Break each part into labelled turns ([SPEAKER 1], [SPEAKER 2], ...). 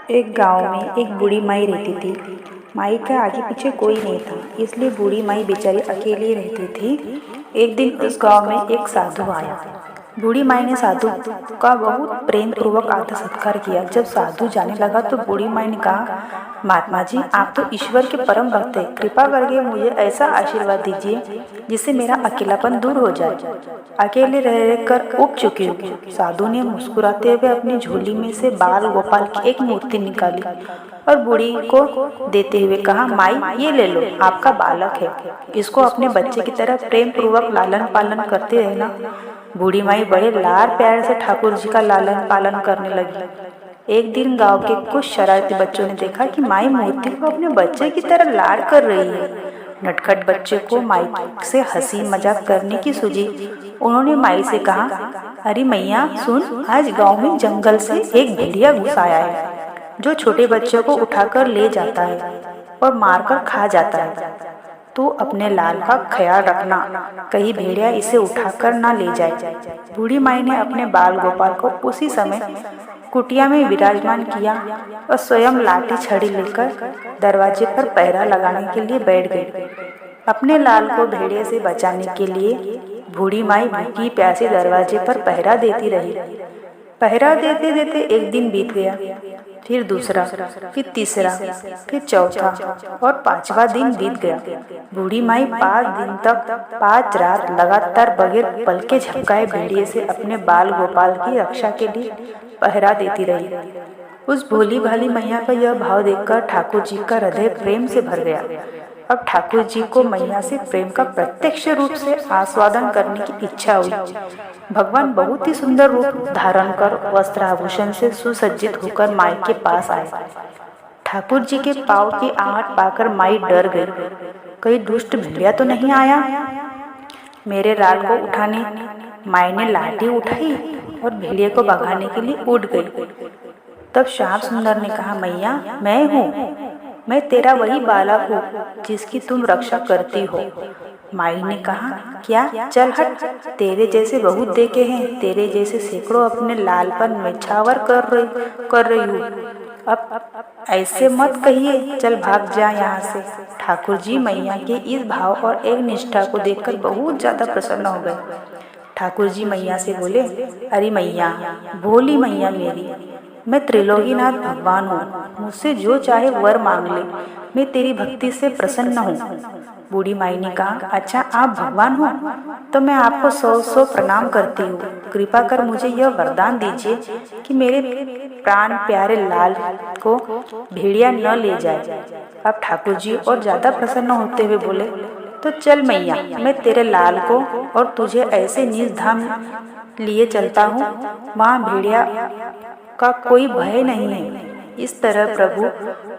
[SPEAKER 1] एक गांव में एक बूढ़ी माई रहती थी। माई का आगे पीछे कोई नहीं था, इसलिए बूढ़ी माई बेचारी अकेली रहती थी। एक दिन उस गांव में एक साधु आया। बूढ़ी माई ने साधु का बहुत प्रेम पूर्वक आदर सत्कार किया। जब साधु जाने लगा तो बूढ़ी माई ने कहा, महात्मा जी, आप तो ईश्वर के परम भक्त हैं, कृपा करके मुझे ऐसा आशीर्वाद दीजिए जिससे मेरा अकेलापन दूर हो जाए। अकेले रह रहकर ऊब चुकी हूँ। साधु ने मुस्कुराते हुए अपनी झोली में से बाल गोपाल की एक मूर्ति निकाली और बूढ़ी को देते हुए कहा, माई, ये ले लो, आपका बालक है, इसको अपने बच्चे की तरह प्रेम पूर्वक लालन पालन करते रहना। बूढ़ी माई बड़े लाड़ प्यार से ठाकुर जी का लालन पालन करने लगी। एक दिन गांव के कुछ शरारती बच्चों ने देखा कि माई मूर्ति को अपने बच्चे की तरह लाड़ कर रही है। नटखट बच्चे को माई से हंसी मजाक करने की सूझी। उन्होंने माई से कहा, अरे मैया सुन, आज गांव में जंगल से एक भेड़िया घुस आया है जो छोटे बच्चों को उठाकर ले जाता है और मारकर खा जाता है। तू अपने लाल का ख्याल रखना, कहीं भेड़िया इसे उठाकर ना ले जाए। बूढ़ी माई ने अपने बाल गोपाल को उसी समय कुटिया में विराजमान किया और स्वयं लाठी छड़ी लेकर दरवाजे पर पहरा लगाने के लिए बैठ गई। अपने लाल को भेड़िए से बचाने के लिए बूढ़ी माई भूखी प्यासी दरवाजे पर पहरा देती रही। पहरा देते देते एक दिन बीत गया, फिर दूसरा, फिर तीसरा, फिर चौथा और पांचवा दिन बीत गया। बूढ़ी माई 5 दिन तक 5 रात लगातार बगैर पलके झपकाए भेड़िए से अपने बाल गोपाल की रक्षा के लिए पहरा देती रही। उस भोली भाली मैया का यह भाव देखकर ठाकुर जी का हृदय प्रेम से भर गया। अब ठाकुर जी को मैया से प्रेम का प्रत्यक्ष रूप से आस्वादन करने की इच्छा हुई। भगवान बहुत ही सुंदर रूप धारण कर वस्त्र आभूषण से सुसज्जित होकर माई के पास आए। ठाकुर जी के पाँव की आहट पाकर माई डर गई। कहीं दुष्ट भेड़िया तो नहीं आया। मेरे लाल को उठाने माई ने लाठी उठाई और भेड़िए को भगाने के लिए उठ गई। तब श्याम सुंदर ने कहा, मैया, मैं हूँ, मैं तेरा वही बालक हूँ जिसकी तुम रक्षा करती हो। माई ने कहा, क्या, चल हट, तेरे जैसे बहुत देखे हैं, तेरे जैसे सैकड़ों अपने लाल पर निछावर कर रही हूँ। अब ऐसे मत कहिए, चल भाग जा यहाँ से। ठाकुर जी मैया के इस भाव और एक निष्ठा को देखकर बहुत ज्यादा प्रसन्न हो गए। ठाकुर जी मैया से बोले, अरे मैया, भोली मैया मेरी, मैं त्रिलोकीनाथ भगवान हूँ, मुझसे जो चाहे वर मांग ले, मैं तेरी भक्ति से प्रसन्न हूँ। बूढ़ी माई ने कहा, अच्छा आप भगवान हो तो मैं आपको 100 प्रणाम करती हूँ। कृपा कर मुझे यह वरदान दीजिए कि मेरे प्राण प्यारे लाल को भेड़िया न ले जाए। अब ठाकुर जी और ज्यादा प्रसन्न होते हुए बोले, तो चल मैया, मैं तेरे लाल को और तुझे ऐसे निज धाम लिए चलता हूँ, वहाँ भेड़िया का कोई भय नहीं है। इस तरह प्रभु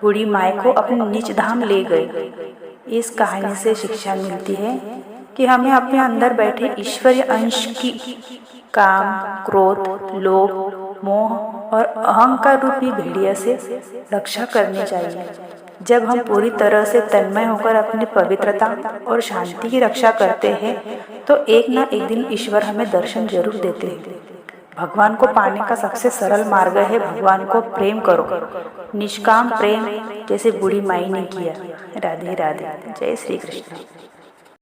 [SPEAKER 1] बूढ़ी माई को अपने निज धाम ले गए। इस कहानी से शिक्षा मिलती है कि हमें अपने अंदर बैठे ईश्वरीय अंश की काम, क्रोध, लोभ, मोह और अहंकार रूपी भेड़िया से रक्षा करनी चाहिए। जब हम पूरी तरह से तन्मय होकर अपनी पवित्रता और शांति की रक्षा करते हैं तो एक ना एक दिन ईश्वर हमें दर्शन जरूर देते हैं। भगवान को पाने का सबसे सरल मार्ग है भगवान को प्रेम करो, निष्काम प्रेम, जैसे बूढ़ी माई ने किया। राधे राधे। जय श्री कृष्ण।